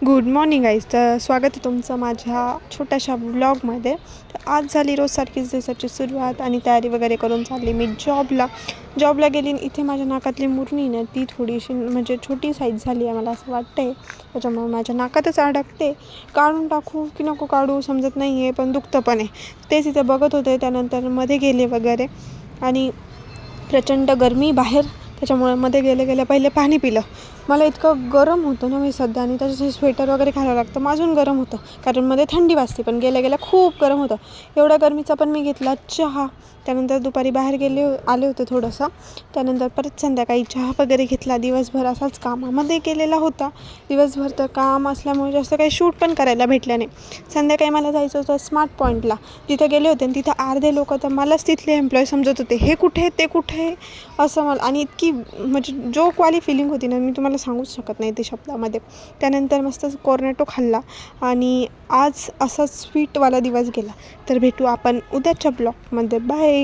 Good morning guys. तर स्वागत आहे तुमचं माझ्या छोट्याशा ब्लॉगमध्ये. तर आज झाली रोजसारखीच दिवसाची सुरुवात आणि तयारी वगैरे करून चालली मी जॉबला गेली. इथे माझ्या नाकातली मुरणी ना ती थोडीशी म्हणजे छोटी साईज झाली आहे मला असं वाटतं आहे. त्याच्यामुळे माझ्या नाकातच अडकते. काढून टाकू की नको काढू समजत नाही आहे, पण दुखतं पण आहे. तेच इथे बघत होते. त्यानंतर मध्ये गेले वगैरे आणि प्रचंड गरमी बाहेर, त्याच्यामुळे मध्ये गेले पहिले पाणी पिलं. मला इतकं गरम होतं ना मी सध्या, आणि त्याच्यासाठी स्वेटर वगैरे घालावं लागतं. मग अजून गरम होतं कारण मध्ये थंडी वाजते, पण गेल्या खूप गरम होतं. एवढ्या गरमीचा पण मी घेतला चहा. त्यानंतर दुपारी बाहेर आले होते थोडंसं. त्यानंतर परत संध्याकाळी चहा वगैरे घेतला. दिवसभर असाच कामामध्ये केलेला होता. दिवसभर तर काम असल्यामुळे जास्त काही शूट पण करायला भेटलं नाही. संध्याकाळी मला जायचं होतं स्मार्ट पॉईंटला. तिथे गेले होते आणि तिथं अर्धे लोक तर मलाच तिथले एम्प्लॉई समजत होते, हे कुठे ते कुठे असं मला. आणि इतकी म्हणजे जोकवाली फिलिंग होती ना, मी तुम्हाला सांगूच शकत नाही ते शब्दामध्ये. त्यानंतर मस्त कॉर्नेटो खाल्ला आणि आज असाच स्वीटवाला दिवस गेला. तर भेटू आपण उद्याच्या ब्लॉगमध्ये. बाय.